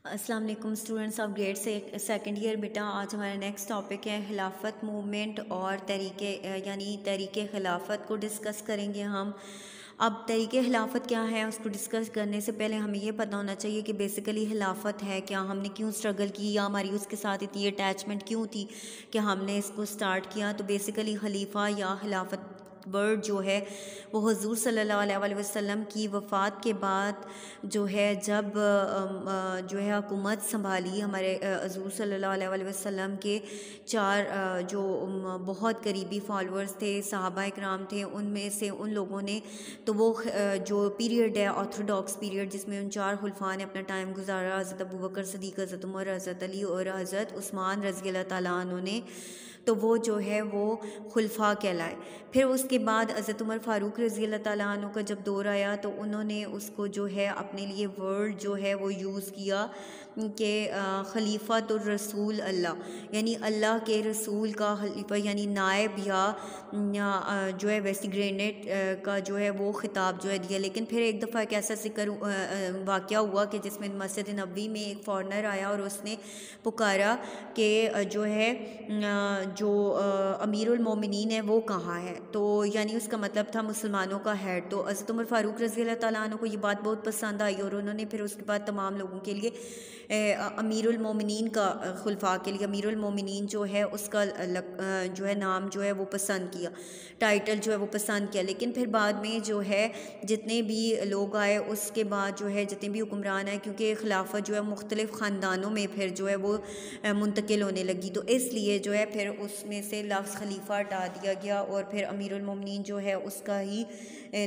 अस्सलाम वालेकुम students of grade से सेकेंड ईयर। बेटा आज हमारा नेक्स्ट टॉपिक है खिलाफत मूवमेंट और तरीके यानी तरीके खिलाफत को डिस्कस करेंगे हम। अब तरीके खिलाफत क्या है उसको डिस्कस करने से पहले हमें ये पता होना चाहिए कि बेसिकली खिलाफत है क्या, हमने क्यों स्ट्रगल की या हमारी उसके साथ इतनी अटैचमेंट क्यों थी कि हमने इसको स्टार्ट किया। तो बेसिकली खलीफा या खिलाफत वर्ड जो है वो हुज़ूर सल्लल्लाहु अलैहि वसल्लम की वफ़ात के बाद जो है जब जो है हुकूमत संभाली हमारे हुज़ूर सल्लल्लाहु अलैहि वसल्लम के चार जो बहुत करीबी फॉलोअर्स थे, सहाबा इकराम थे, उनमें से उन लोगों ने तो वो जो पीरियड है ऑर्थोडॉक्स पीरियड जिसमें उन चार खुलफा ने अपना टाइम गुजारा, हज़रत अबू बकर सदीक़, हज़रत उमर, हज़रत अली और हज़रत उस्मान रज़ी अल्लाह तआला अन्हु ने, तो वो जो है वो खुलफा कहलाए। फिर उसके बाद हज़रत उमर फ़ारूक रज़ी अल्लाह तआला अन्हु का जब दौर आया तो उन्होंने उसको जो है अपने लिए वर्ड जो है वो यूज़ किया कि खलीफ़तुर रसूल अल्लाह, यानी अल्लाह के रसूल का खलीफा यानी नायब या जो है वैसी ग्रेनेड का जो है वो ख़िताब जो है दिया। लेकिन फिर एक दफ़ा एक ऐसा ज़िक्र वाक़या हुआ कि जिसमें मस्जिद नबवी में एक फ़ॉरनर आया और उसने पुकारा कि जो है जो अमीरुल मोमिनीन है वो कहाँ है। तो यानी उसका मतलब था मुसलमानों का हेड। तो हज़रत उमर फ़ारूक रज़ी अल्लाह तआला अन्हु को ये बात बहुत पसंद आई और उन्होंने फिर उसके बाद तमाम लोगों के लिए अमीरुल मोमिनीन का खुलफा के लिए अमीरुल मोमिनीन जो है उसका जो है नाम जो है वो पसंद किया, टाइटल जो है वो पसंद किया। लेकिन फिर बाद में जो है जितने भी लोग आए उसके बाद जो है जितने भी हुक्मरान आए, क्योंकि खिलाफत जो है मुख्तलिफ़ ख़ानदानों में फिर जो है वो मुंतकिल होने लगी, तो इसलिए जो है फिर उसमें से लफ्ज़ खलीफा हटा दिया गया और फिर अमीरुल मोमिनीन जो है उसका ही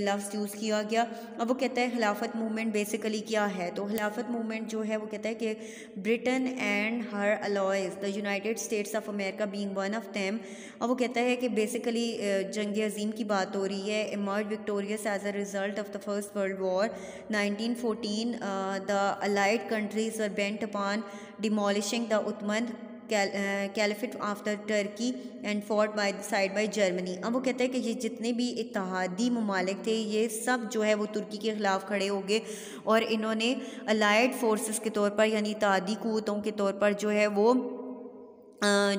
लफ्ज़ यूज़ किया गया। अब वो कहता है खिलाफत मूवमेंट बेसिकली क्या है। तो खिलाफत मूवमेंट जो है वो कहता है कि Britain and her alloys the United states of America being one of them. और वो कहता है कि बेसिकली जंग अज़ीम की बात हो रही है, emerge victorious as a result of the first world war 1914। The allied countries were bent upon demolishing the Ottoman caliphate after Turkey and fought by side by Germany. अब वो कहते हैं कि ये जितने भी इत्तेहादी ममालिक थे ये सब जो है वो तुर्की के ख़िलाफ़ खड़े हो गए और इन्होंने अलाइड फोर्सेस के तौर पर यानी इत्तेहादी क़ुव्वतों के तौर पर जो है वो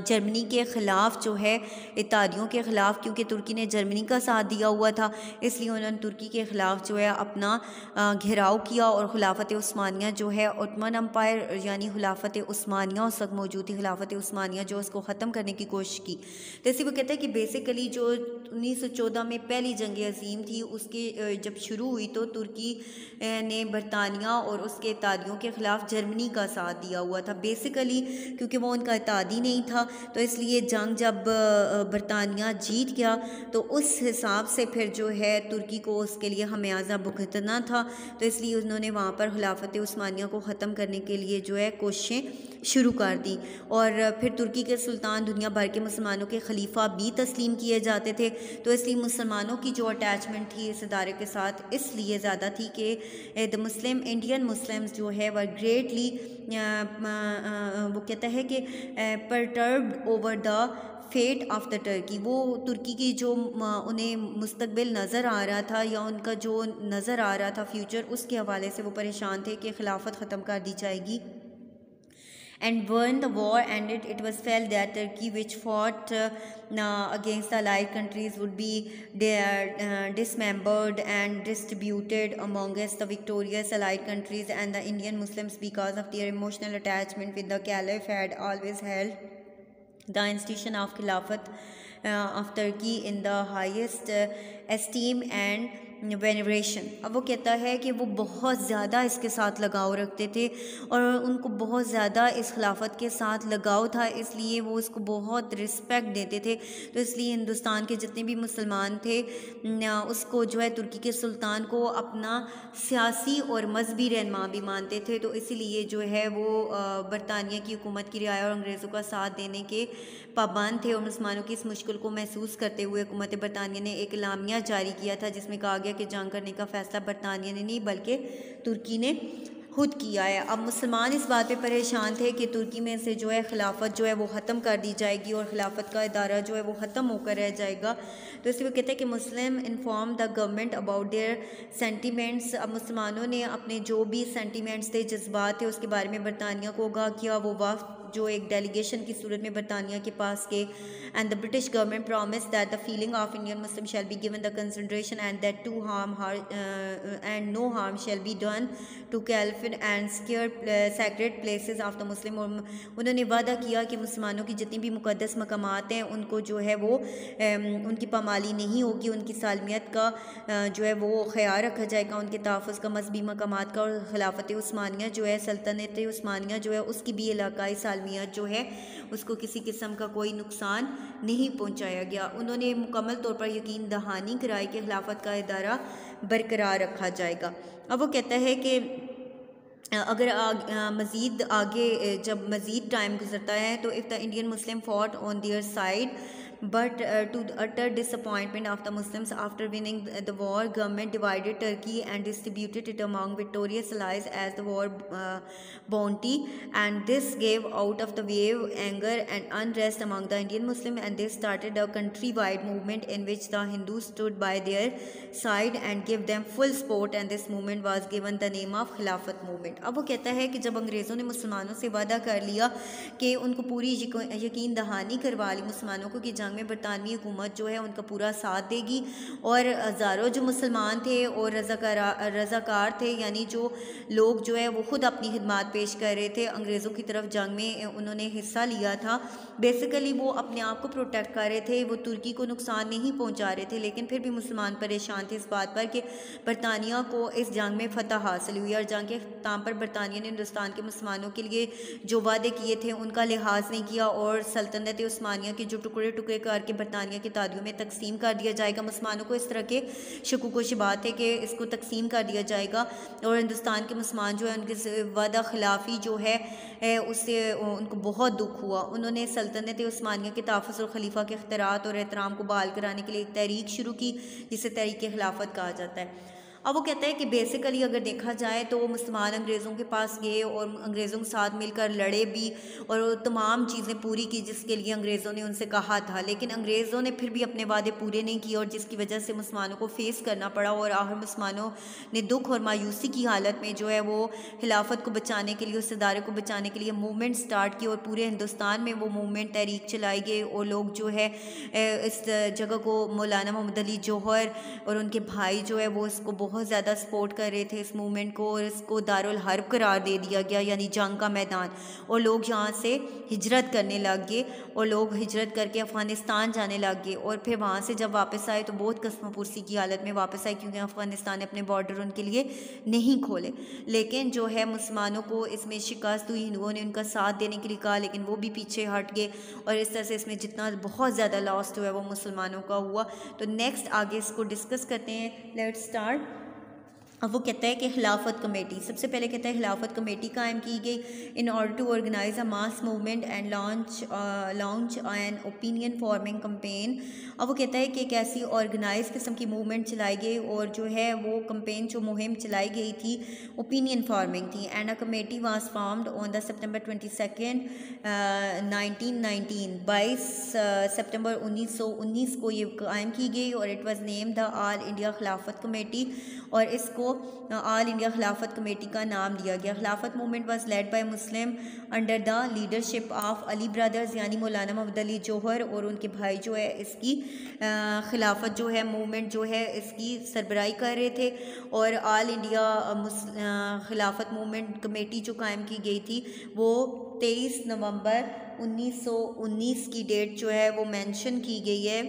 जर्मनी के ख़िलाफ़ जो है इत्तेहादियों के ख़िलाफ़, क्योंकि तुर्की ने जर्मनी का साथ दिया हुआ था इसलिए उन्होंने तुर्की के ख़िलाफ़ जो है अपना घेराव किया और खिलाफत उस्मानिया जो है ओटमन अम्पायर यानी खिलाफत उस्मानिया उस वक्त मौजूद थी, खिलाफत उस्मानिया जो उसको ख़त्म करने की कोशिश की। तो इसी वो कहते हैं कि बेसिकली जो 1914 में पहली जंग अज़ीम थी उसकी जब शुरू हुई तो तुर्की ने बरतानिया और उसके इत्तेहादियों के ख़िलाफ़ जर्मनी का साथ दिया हुआ था। बेसिकली क्योंकि वो उनका इत्तेहादी नहीं था तो इसलिए जंग जब बरतानिया जीत गया तो उस हिसाब से फिर जो है तुर्की को उसके लिए खमियाजा भुगतना था, तो इसलिए उन्होंने वहाँ पर खिलाफत उस्मानिया को ख़त्म करने के लिए जो है कोशिशें शुरू कर दी। और फिर तुर्की के सुल्तान दुनिया भर के मुसलमानों के खलीफा भी तस्लीम किए जाते थे, तो इसलिए मुसलमानों की जो अटैचमेंट थी इस इदारे के साथ इसलिए ज़्यादा थी कि द मुस्लिम इंडियन मुस्लिम्स जो है वह ग्रेटली वो कहता है कि perturbed over the fate of the Turkey. वो तुर्की की जो उन्हें मुस्तकबिल नज़र आ रहा था या उनका जो नज़र आ रहा था फ्यूचर, उसके हवाले से वो परेशान थे कि खिलाफत ख़त्म कर दी जाएगी। And when the war ended, it was felt that Turkey, which fought against the allied countries, would be dismembered and distributed amongst the victorious allied countries, and the Indian Muslims, because of their emotional attachment with the Caliph, had always held the institution of Khilafat of Turkey in the highest esteem and veneration. अब वो कहता है कि वो बहुत ज़्यादा इसके साथ लगाव रखते थे और उनको बहुत ज़्यादा इस खिलाफत के साथ लगाव था, इसलिए वो इसको बहुत रिस्पेक्ट देते थे। तो इसलिए हिंदुस्तान के जितने भी मुसलमान थे उसको जो है तुर्की के सुल्तान को अपना सियासी और मजहबी रहनुमा भी मानते थे। तो इसीलिए जो है वो बरतानिया की हुकूमत की रियाया और अंग्रेज़ों का साथ देने के पाबंद थे और मुसलमानों की इस मुश्किल को महसूस करते हुए हुकूमत बरतानिया ने एक एलामिया जारी किया था जिसमें कहा गया कि जंग करने का फ़ैसला बरतानिया ने नहीं बल्कि तुर्की ने खुद किया है। अब मुसलमान इस बात पे परेशान थे कि तुर्की में से जो है खिलाफत जो है वो ख़त्म कर दी जाएगी और ख़िलाफत का इदारा जो है वो ख़त्म होकर रह जाएगा। तो इसलिए वो कहते हैं कि Muslim inform the government about their sentiments. अब मुसलमानों ने अपने जो भी सेंटिमेंट्स थे, जज्बात थे, उसके बारे में बरतानिया को आगाह किया। वो वक्त जो एक डेलीगेशन की सूरत में बरतानिया के पास के and the British government promise that the feeling of Indian Muslim shall be given the consideration and that to harm and no harm shall be done to caliph and scare sacred places of the Muslim. उन्होंने वादा किया कि मुसलमानों की जितनी भी मुक़द्दस मकामात हैं उनको जो है वो उनकी पामाली नहीं होगी, उनकी सालमियत का जो है वो ख्याल रखा जाएगा, उनके तहफ़्फ़ुज़ का, मजहबी मकामात का, और खिलाफत उस्मानिया जो है, सल्तनत उस्मानिया जो है उसकी भी इलाकाई सालमियत जो है उसको किसी किस्म का कोई नुकसान नहीं पहुँचाया गया। उन्होंने मुकम्मल तौर पर यकीन दहानी कराई कि खिलाफत का इदारा बरकरार रखा जाएगा। अब वो कहता है कि अगर मज़ीद आगे जब मज़ीद टाइम गुजरता है तो if the Indian Muslim fought on their side but to the utter disappointment of the Muslims after winning the war, government divided Turkey and distributed it among victorious allies as the war bounty, and this gave out of the wave anger and unrest among the Indian Muslim, and they started a countrywide movement in which the Hindus stood by their side and gave them full support, and this movement was given the name of Khilafat movement। अब वो कहता है कि जब अंग्रेज़ों ने मुसलमानों से वादा कर लिया कि उनको पूरी यकीन दहानी करवा ली मुसलमानों को कि जंग में बरतानवी हुकूमत जो है उनका पूरा साथ देगी, और हज़ारों जो मुसलमान थे और रज़ाकार थे, यानी जो लोग जो है वो ख़ुद अपनी खिदमत पेश कर रहे थे अंग्रेज़ों की तरफ, जंग में उन्होंने हिस्सा लिया था। बेसिकली वो अपने आप को प्रोटेक्ट कर रहे थे, वो तुर्की को नुकसान नहीं पहुंचा रहे थे, लेकिन फिर भी मुसलमान परेशान थे इस बात पर कि बरतानिया को इस जंग में फ़तह हासिल हुई, और जंग के अख्ताम पर बरतानिया ने हिंदुस्तान के मुसलमानों के लिए जो वादे किए थे उनका लिहाज नहीं किया, और सल्तनत उस्मानिया के जो टुकड़े टुकड़े करके बरतानिया के तादियों में तकसीम कर दिया जाएगा। मुसलमानों को इस तरह के शकूक व शुबात है कि इसको तकसीम कर दिया जाएगा, और हिंदुस्तान के मुसलमान जो है उनके वादा खिलाफ़ी जो है उससे उनको बहुत दुख हुआ। उन्होंने सल्तनत उस्मानिया के तहफ़्फ़ुज़ और खलीफा के इख्तिरात और एहतराम को बहाल कराने के लिए एक तहरीक शुरू की जिसे तहरीक खिलाफत कहा जाता है। अब वो कहता है कि बेसिकली अगर देखा जाए तो मुसलमान अंग्रेज़ों के पास गए और अंग्रेज़ों के साथ मिलकर लड़े भी, और तमाम चीज़ें पूरी की जिसके लिए अंग्रेज़ों ने उनसे कहा था, लेकिन अंग्रेज़ों ने फिर भी अपने वादे पूरे नहीं किए, और जिसकी वजह से मुसलमानों को फेस करना पड़ा, और आखिर मुसलमानों ने दुख और मायूसी की हालत में जो है वो खिलाफत को बचाने के लिए, उस इदारे को बचाने के लिए मूवमेंट स्टार्ट की, और पूरे हिंदुस्तान में वो मूवमेंट तहरीक चलाई गई, और लोग जो है इस जगह को मौलाना मोहम्मद अली जौहर और उनके भाई जो है वो इसको बहुत ज़्यादा सपोर्ट कर रहे थे इस मूवमेंट को, और इसको दारुल हर्ब करार दे दिया गया, यानी जंग का मैदान, और लोग यहाँ से हिजरत करने लग गए, और लोग हिजरत करके अफ़गानिस्तान जाने लग गए, और फिर वहाँ से जब वापस आए तो बहुत कस्मपुरसी की हालत में वापस आए, क्योंकि अफ़गानिस्तान ने अपने बॉर्डर उनके लिए नहीं खोले। लेकिन जो है मुसलमानों को इसमें शिकस्त हुई, हिंदुओं ने उनका साथ देने के लिए कहा, लेकिन वो भी पीछे हट गए, और इस तरह से इसमें जितना बहुत ज़्यादा लॉस हुआ है वो मुसलमानों का हुआ। तो नेक्स्ट आगे इसको डिस्कस करते हैं, लेट्स स्टार्ट। अब वो कहता है कि खिलाफत कमेटी, सबसे पहले कहता है खिलाफत कमेटी कायम की गई in order to organise a mass movement and launch an opinion forming campaign. अब वो कहता है कि एक ऐसी ऑर्गेनाइज किस्म की मूवमेंट चलाई गई, और जो है वो कंपेन जो मुहिम चलाई गई थी ओपिनियन फॉर्मिंग थी, and a committee was formed on the September 22, 1919। 22 सितंबर 1919 को ये कायम की गई, और it was name the all India खिलाफत कमेटी, और इसको ऑल इंडिया खिलाफत कमेटी का नाम दिया गया। खिलाफत movement was led by Muslim under the leadership of Ali brothers, यानी मौलाना मोहम्मद अली जौहर और उनके भाई जो है इसकी खिलाफत जो है मूवमेंट जो है इसकी सरबराही कर रहे थे। और ऑल इंडिया खिलाफत मूवमेंट कमेटी जो कायम की गई थी वो 23 नवंबर 1919 की डेट जो है वो मेंशन की गई है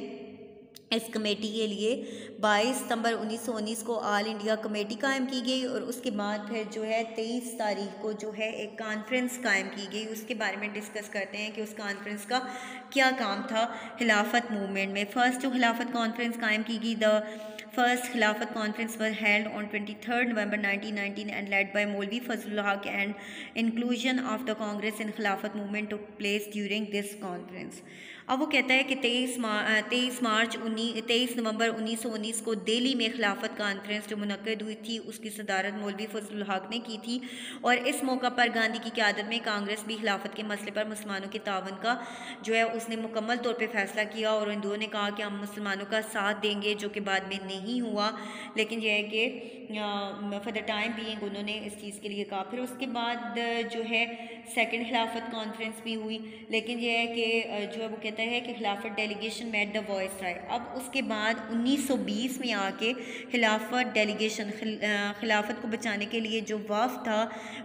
इस कमेटी के लिए। 22 सितंबर 1919 को ऑल इंडिया कमेटी कायम की गई, और उसके बाद फिर जो है 23 तारीख को जो है एक कॉन्फ्रेंस कायम की गई। उसके बारे में डिस्कस करते हैं कि उस कॉन्फ्रेंस का क्या काम था खिलाफत मूवमेंट में। फर्स्ट जो खिलाफत कॉन्फ्रेंस कायम की गई, द फर्स्ट खिलाफत conference was held on 23 November 1919 and led by Maulvi Fazlul Haq, and inclusion of the Congress in Khilafat movement took place during this conference। अब वो कहता है कि 23 नवंबर 1919 को दिल्ली में खिलाफत कॉन्फ्रेंस जो मुनक्किद हुई थी उसकी सदारत मौलवी फजलुल हक ने की थी, और इस मौका पर गांधी की क़यादत में कांग्रेस भी खिलाफत के मसले पर मुसलमानों के तावन का जो है उसने मुकम्मल तौर पर फैसला किया, और हिंदुओं ने कहा कि हम मुसलमानों का साथ देंगे, जो कि बाद में नहीं हुआ, लेकिन यह है कि फॉर द टाइम बीइंग उन्होंने इस चीज़ के लिए कहा। फिर उसके बाद जो है सेकंड खिलाफत कॉन्फ्रेंस भी हुई, लेकिन यह है कि जो है वो कहता है कि खिलाफत डेलीगेशन मेट द वॉइसराय। अब उसके बाद 1920 में आके खिलाफत डेलीगेशन खिलाफत को बचाने के लिए जो वफ़द था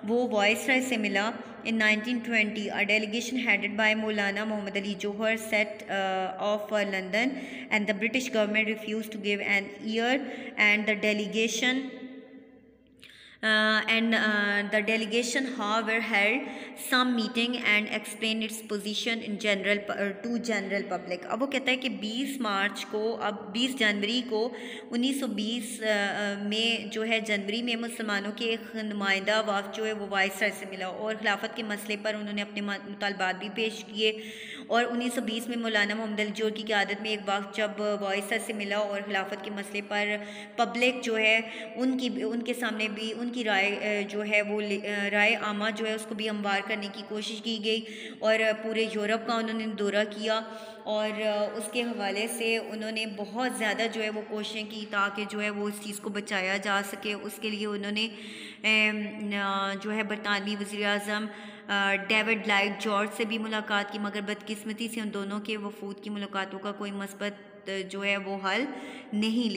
वो वॉइसराय से मिला। In 1920, a delegation headed by Maulana Muhammad Ali Johar set off for London, and the British government refused to give an ear, and the delegation however held some meeting and explained its position in general to general public। अब वो कहता है कि 20 जनवरी को 1920 में जो है जनवरी में मुसलमानों के एक नुमाइंदा वफ़द जो है वो वाइसराय से मिला, और खिलाफत के मसले पर उन्होंने अपने मुतालबात भी पेश किए। और 1920 में मौलाना मोहम्मद अली जोहर की क़यादत में एक वक्त जब वाइसराय से मिला और खिलाफत के मसले पर पब्लिक जो है उनके सामने भी उनकी राय जो है वो राय आमा जो है उसको भी हमवार करने की कोशिश की गई, और पूरे यूरोप का उन्होंने दौरा किया, और उसके हवाले से उन्होंने बहुत ज़्यादा जो है वो कोशिशें की ताकि जो है वो इस चीज़ को बचाया जा सके। उसके लिए उन्होंने जो है बरतानवी वज़ीर आज़म डेविड लाइट जॉर्ज से भी मुलाकात की, मगर बदकिस्मती से उन दोनों के वफूद की मुलाकातों का कोई मस्बत जो है वो हल नहीं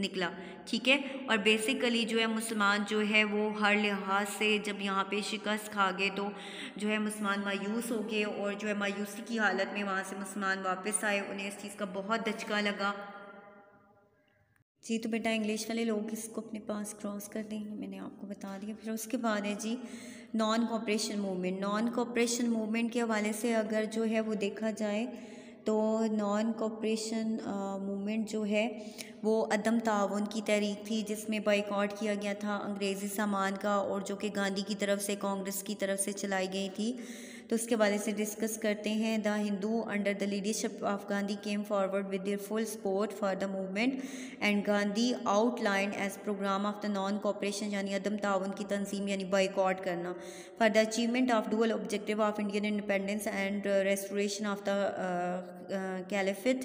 निकला। ठीक है, और बेसिकली जो है मुसलमान जो है वो हर लिहाज से जब यहाँ पे शिकस्त खा गए तो जो है मुसलमान मायूस हो गए, और जो है मायूसी की हालत में वहाँ से मुसलमान वापस आए। उन्हें इस चीज़ का बहुत धचका लगा। जी, तो बेटा इंग्लिश वाले लोग इसको अपने पास क्रॉस कर दें, मैंने आपको बता दिया। फिर उसके बाद है जी non cooperation movement. Non cooperation movement के हवाले से अगर जो है वो देखा जाए तो नॉन कोऑपरेशन मूवमेंट जो है वो अदम ताउन की तहरीक थी, जिसमें बाइकआउट किया गया था अंग्रेज़ी सामान का, और जो कि गांधी की तरफ से कांग्रेस की तरफ से चलाई गई थी। तो उसके बारे से डिस्कस करते हैं। The Hindu under the leadership of Gandhi came forward with their full support for the movement, and Gandhi outline as programme of the non cooperation यानी अदम ताउन की तंजीम यानी बाइकआउट करना for the achievement of dual objective of Indian independence and restoration of the caliphate.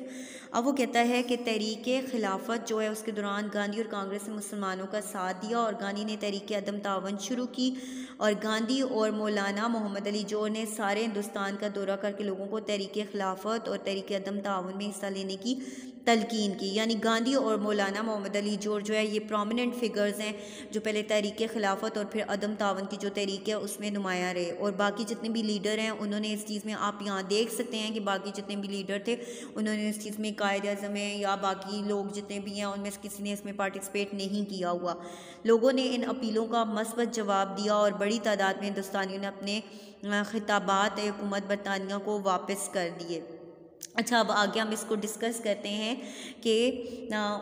अब वो कहता है कि तहरीक खिलाफत जो है उसके दौरान गांधी और कांग्रेस ने मुसलमानों का साथ दिया, और गांधी ने तहरीक अदम तावन शुरू की, और गांधी और मौलाना मोहम्मद अली जोहर ने सारे हिंदुस्तान का दौरा करके लोगों को तहरीक खिलाफत और तहरीक अदम तावन में हिस्सा लेने की तलकीन की। यानी गांधी और मौलाना मोहम्मद अली जोहर जो है ये प्रोमिनेंट फिगर्स हैं जो पहले तहरीक खिलाफत और फिर अदम तावन की जो तहरीक है उसमें नुमाया रहे, और बाकी जितने भी लीडर हैं उन्होंने इस चीज़ में, आप यहाँ देख सकते हैं कि बाकी जितने भी लीडर थे उन्होंने इस चीज़ में कायद आज़म है या बाकी लोग जितने भी हैं उनमें से किसी ने इसमें पार्टिसिपेट नहीं किया हुआ। लोगों ने इन अपीलों का मस्बत जवाब दिया, और बड़ी तादाद में हिंदुस्तानियों ने अपने खिताबात हुकूमत बरतानिया को वापस कर दिए। अच्छा, अब आगे हम इसको डिस्कस करते हैं कि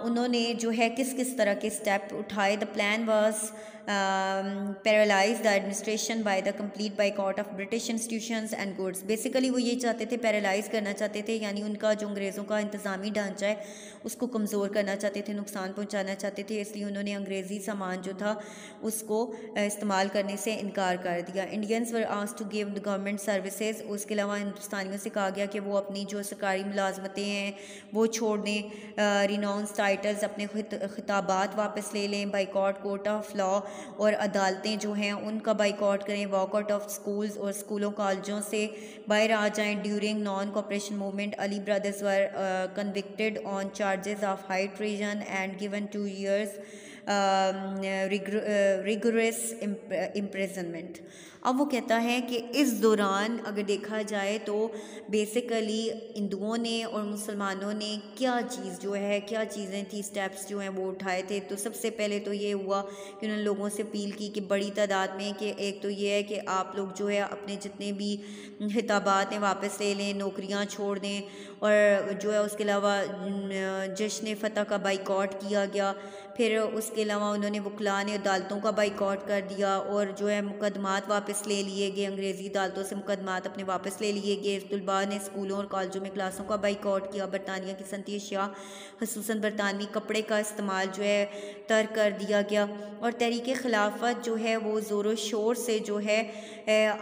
उन्होंने जो है किस किस तरह के स्टेप उठाए। The plan was paralyse the administration by the complete boycott of British institutions and goods. Basically वो ये चाहते थे, पैरालाइज करना चाहते थे, यानी उनका जो अंग्रेज़ों का इंतज़ामी ढांचा है उसको कमज़ोर करना चाहते थे, नुकसान पहुँचाना चाहते थे, इसलिए उन्होंने अंग्रेज़ी सामान जो था उसको इस्तेमाल करने से इनकार कर दिया। Indians were asked to give the government services. उसके अलावा हिंदुस्तानियों से कहा गया कि वो अपनी जो सरकारी मुलाजमतें हैं वो छोड़ दें, रिनाउंस टाइटल्स, अपने खिताबात वापस ले लें, बाइकआउट कोर्ट ऑफ लॉ और अदालतें जो हैं उनका बाइकआउट करें, वॉकआउट ऑफ स्कूल्स और स्कूलों कॉलेजों से बाहर आ जाएं। During non cooperation movement Ali brothers were convicted on charges of high treason and given 2 years rigorous imprisonment. अब वो कहता है कि इस दौरान अगर देखा जाए तो बेसिकली हिंदुओं ने और मुसलमानों ने क्या चीज़ें थी, स्टेप्स जो हैं वो उठाए थे। तो सबसे पहले तो ये हुआ कि उन्होंने लोगों से अपील की कि बड़ी तादाद में कि एक तो ये है कि आप लोग जो है अपने जितने भी खिताबात हैं वापस ले लें, नौकरियां छोड़ दें, और जो है उसके अलावा जश्न फ़तह का बाइकआउट किया गया। फिर उसके अलावा उन्होंने वकला ने अदालतों का बाइकआउट कर दिया, और जो है मुकदमात वापस वापस ले लिए गए, अंग्रेज़ी अदालतों से मुकदमात अपने वापस ले लिए गए। तलबा ने स्कूलों और कॉलेजों में क्लासों का बाइकआउट किया। बरतानिया की सनती अशिया ख़ुसूसन बरतानवी कपड़े का इस्तेमाल जो है तर्क कर दिया गया। और तहरीक खिलाफत जो है वो ज़ोर शोर से जो है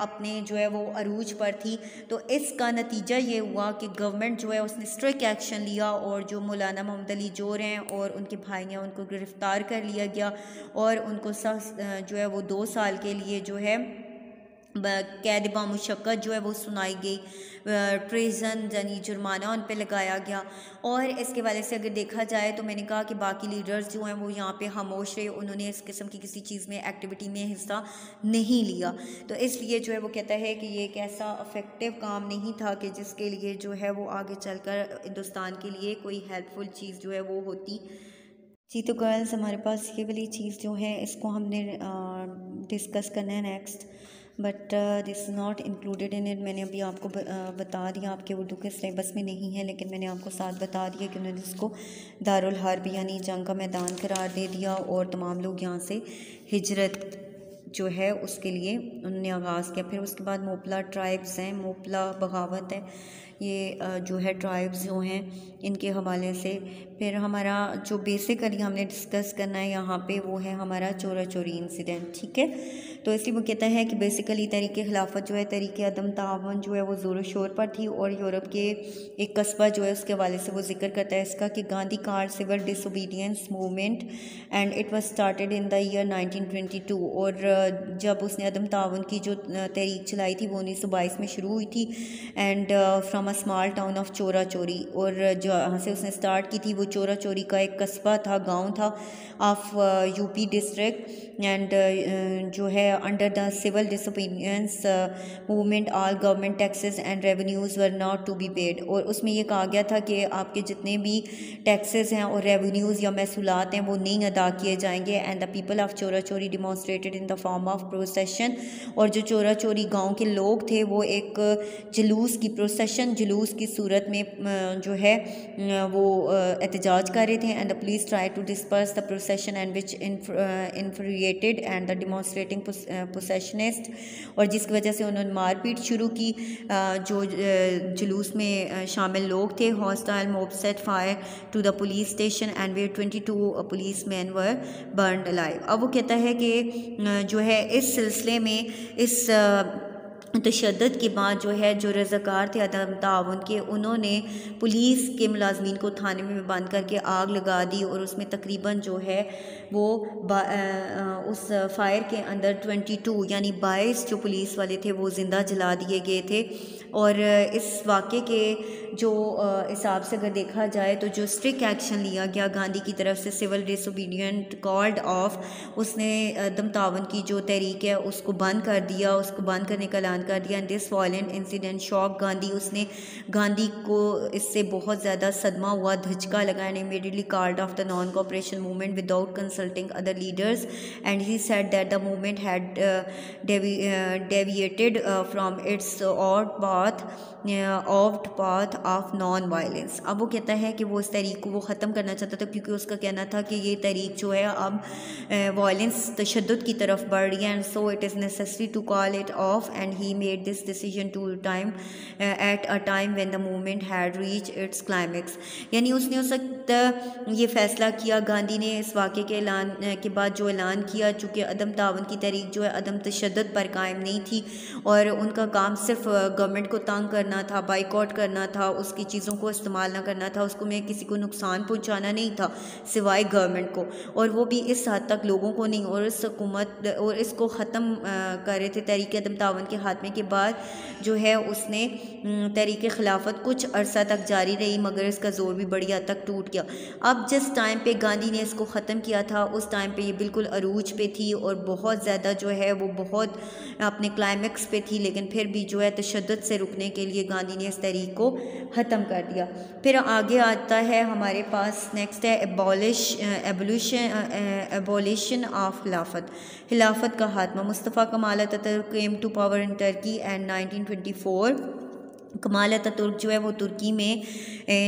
अपने जो है वो अरूज पर थी। तो इसका नतीजा ये हुआ कि गवर्नमेंट जो है उसने स्ट्रिक्ट एक्शन लिया और जो मौलाना मोहम्मद अली जोर हैं और उनके भाई हैं उनको गिरफ़्तार कर लिया गया और उनको जो है वो 2 साल के लिए जो है कैद बामुशक्कत जो है वो सुनाई गई। ट्रेज़न यानी जुर्माना उन पे लगाया गया। और इसके वाले से अगर देखा जाए तो मैंने कहा कि बाकी लीडर्स जो हैं वो यहाँ पे खामोश रहे, उन्होंने इस किस्म की किसी चीज़ में एक्टिविटी में हिस्सा नहीं लिया। तो इसलिए जो है वो कहता है कि ये एक ऐसा अफेक्टिव काम नहीं था कि जिसके लिए जो है वो आगे चलकर हिंदुस्तान के लिए कोई हेल्पफुल चीज़ जो है वो होती। जी तो गर्ल्स, हमारे पास ये वाली चीज़ जो है इसको हमने डिस्कस करना है next, but this not included in it. मैंने अभी आपको बता दिया, आपके उर्दू के सिलेबस में नहीं है, लेकिन मैंने आपको साथ बता दिया कि उन्होंने इसको दारुल हर्ब यानी जंग का मैदान करार दे दिया और तमाम लोग यहाँ से हिजरत जो है उसके लिए उन्होंने आगाज़ किया। फिर उसके बाद मोपला ट्राइब्स हैं, मोपला बगावत है, ये जो है ट्राइब्स जो हैं इनके हवाले से। फिर हमारा जो बेसिकली हमने डिस्कस करना है यहाँ पे वो है हमारा चोरा चोरी इंसिडेंट, ठीक है। तो इसलिए वो कहता है कि बेसिकली तहरीक खिलाफत जो है तहरीक अदम तावन जो है वो ज़ोर शोर पर थी और यूरोप के एक कस्बा जो है उसके हवाले से वो जिक्र करता है इसका कि Gandhi called civil disobedience movement and it was started in the year 1922। और जब उसने अदम तावन की जो तहरीक चलाई थी वो 1922 में शुरू हुई थी and from a small town of Chaura चोरी। और जहाँ से उसने स्टार्ट की थी वो चोरा चोरी का एक कस्बा था, गांव था ऑफ यूपी डिस्ट्रिक्ट एंड जो है under the civil disobedience movement all government taxes and revenues were not to be paid. और उसमें ये कहा गया था कि आपके जितने भी टैक्सेस हैं और रेवेन्यूज़ या महसूलात हैं वो नहीं अदा किए जाएंगे। And the people of Chaura Chauri demonstrated in the form of procession. और जो चोरा चोरी गाँव के लोग थे वो एक जुलूस की प्रोसेशन जुलूस की सूरत में जो है वो एहतजाज कर रहे थे। And the police try to disperse the procession and which infuriated and the demonstrating processionist. और जिसकी वजह से उन्होंने मारपीट शुरू की। जो जुलूस में शामिल लोग थे, hostile mob set fire to the police station and where 22 police man were burned alive. अब वो कहता है कि जो है इस सिलसिले में इस तशद्दुद के बाद जो है जो रज़ाकार थे अदम ताउन के, उन्होंने पुलिस के मुलाजमीन को थाने में बंद करके आग लगा दी और उसमें तकरीबन जो है वो उस फायर के अंदर 22 यानी 22 जो पुलिस वाले थे वो ज़िंदा जला दिए गए थे। और इस वाक़े के जो हिसाब से अगर देखा जाए तो जो स्ट्रिक्ट एक्शन लिया गया गांधी की तरफ से, सिविल डिसोबीडियंट कॉल्ड ऑफ, उसने अदम ताउन की जो तहरीक है उसको बंद कर दिया, उसको बंद करने का ऐलान कर दिया। This violent incident shock Gandhi, उसने गांधी को इससे बहुत ज़्यादा सदमा हुआ, धचका लगा। And immediately called off the non cooperation movement without consulting other leaders and he said that the movement had deviated from its path of non violence. अब वो कहता है कि वो इस तहरीक को वो ख़त्म करना चाहता था क्योंकि उसका कहना था कि ये तहरीक जो है अब वायलेंस तशद्दुद की तरफ बढ़ रही है and so it is necessary to call it off and he made this decision to time at a time when the movement had reach its climax. यानी उसने उस वक्त ये फ़ैसला किया, गांधी ने इस वाक़े के ऐलान के बाद जो ऐलान किया, चूँकि अदम ताउन की तहरीक जो है अदम तशद्दुद पर कायम नहीं थी और उनका काम सिर्फ गवर्नमेंट को तंग करना था, बाइकआउट करना था, उसकी चीज़ों को इस्तेमाल ना करना था, उसको में किसी को नुकसान पहुंचाना नहीं था सिवाय गवर्नमेंट को, और वो भी इस हद तक लोगों को नहीं। और इस हुकूमत और इसको ख़त्म कर रहे थे तहरीक अदम ताउन के खात्मे के बाद जो है उसने तहरीक खिलाफत कुछ अरसा तक जारी रही मगर इसका ज़ोर भी बड़ी हद तक टूट गया। अब जिस टाइम पे गांधी ने इसको ख़त्म किया था उस टाइम पे ये बिल्कुल अरूज पे थी और बहुत ज़्यादा जो है वो बहुत अपने क्लाइमेक्स पे थी, लेकिन फिर भी जो है तशद्दुद से रुकने के लिए गांधी ने इस तहरीक को ख़त्म कर दिया। फिर आगे आता है हमारे पास नेक्स्ट है एबोलिशन ऑफ खिलाफत का खात्मा। Mustafa Kemal Ataturk came to power in Turkey and 1924 Kemal Ataturk जो है वो तुर्की में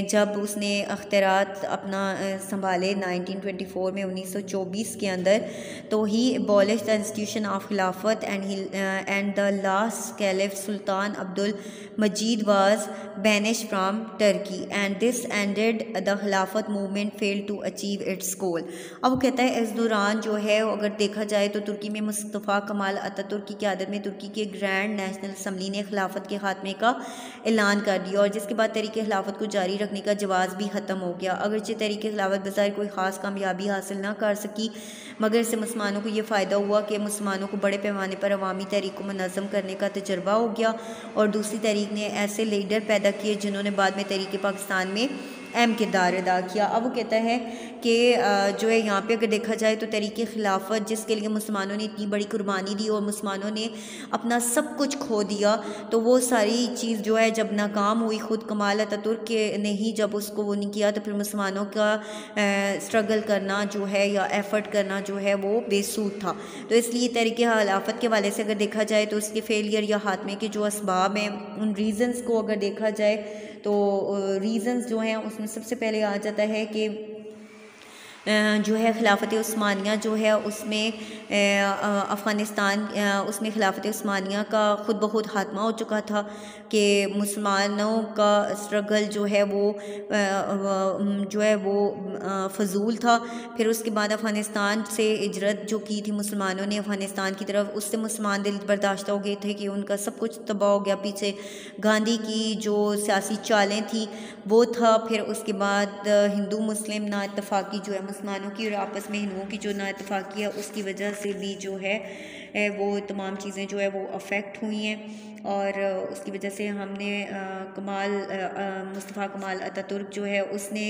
जब उसने अख्तियारात अपना संभाले 1924 में 1924 के अंदर, तो he abolish the institution of Khilafat and the last caliph Sultan Abdul Majid was banish from Turkey and this ended the Khilafat movement fail to achieve its goal. अब वो कहता है इस दौरान जो है अगर देखा जाए तो तुर्की में मुस्तफ़ा कमाल अतातुर्क की क़यादत में तुर्की के ग्रैंड नेशनल असम्बली ने खिलाफत के खात्मे का ऐलान कर दिया और जिसके बाद तहरीक खिलाफत को जारी रखने का जवाज़ भी ख़त्म हो गया। अगरचे तहरीक खिलाफत बज़ाहिर कोई ख़ास कामयाबी हासिल ना कर सकी, मगर इससे मुसलमानों को ये फ़ायदा हुआ कि मुसलमानों को बड़े पैमाने पर अवामी तहरीक को मुनज़्ज़म करने का तजर्बा हो गया और दूसरी तहरीक ने ऐसे लीडर पैदा किए जिन्होंने बाद में तहरीक पाकिस्तान में अहम किरदार अदा किया। अब वो कहता है कि जो है यहाँ पे अगर देखा जाए तो तहरीक खिलाफत जिसके लिए मुसलमानों ने इतनी बड़ी कुर्बानी दी और मुसलमानों ने अपना सब कुछ खो दिया, तो वो सारी चीज़ जो है जब नाकाम हुई, ख़ुद कमाल अतातुर्क ने ही जब उसको वो नहीं किया, तो फिर मुसलमानों का स्ट्रगल करना जो है या एफ़र्ट करना जो है वो बेसूद था। तो इसलिए तहरीक खिलाफत के वाले से अगर देखा जाए तो उसके फेलियर या खात्मे के जो असबाब हैं उन रीज़न्स को अगर देखा जाए तो रीज़न्स जो हैं उसमें सबसे पहले आ जाता है कि जो है खिलाफत उस्मानिया जो है उसमें अफ़गानिस्तान उसमें खिलाफत उस्मानिया का ख़ुद ब खुद खात्मा हो चुका था कि मुसलमानों का स्ट्रगल जो है वो फ़जूल था। फिर उसके बाद अफ़गानिस्तान से हिजरत जो की थी मुसलमानों ने अफ़गानिस्तान की तरफ, उससे मुसलमान दिल बर्दाश्त हो गए थे कि उनका सब कुछ तबाह हो गया। पीछे गांधी की जो सियासी चालें थी वो था। फिर उसके बाद हिंदू मुस्लिम ना इत्तफ़ाक़ी जो है मुसलमानों की और आपस में हिंदुओं की जो ना इत्तफ़ाक़ी है उसकी वजह से भी जो है वो तमाम चीज़ें जो है वो अफेक्ट हुई हैं और उसकी वजह से हमने मुस्तफ़ा कमाल अतातुर्क जो है उसने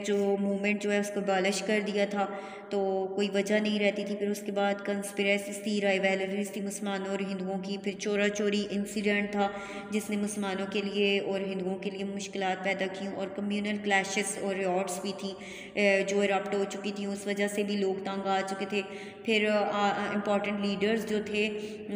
जो मूवमेंट जो है उसको अबॉलिश कर दिया था, तो कोई वजह नहीं रहती थी। फिर उसके बाद कंस्पिरेसीज़ थी, राइवलरीज़ थी मुसलमानों और हिंदुओं की। फिर चोरा चोरी इंसिडेंट था जिसने मुसलमानों के लिए और हिंदुओं के लिए मुश्किलात पैदा की और कम्यूनल क्लैशेस और रियॉट्स भी थी जो इरप्ट हो चुकी थी, उस वजह से भी लोग तंग आ चुके थे। फिर इम्पॉर्टेंट लीडर्स जो थे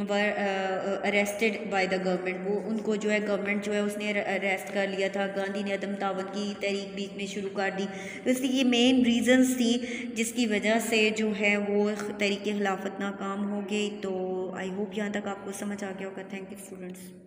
were arrested by the government, वो उनको जो है गवर्नमेंट जो है उसने अरेस्ट कर लिया था। गांधी ने अदम तावन की तहरीक बीच में शुरू कर दी। तो इसलिए ये मेन रीज़न्स थी जिसकी वजह से जो है वो तहरीक खिलाफत नाकाम हो गई। तो आई होप यहाँ तक आपको समझ आ गया होगा। Thank you students.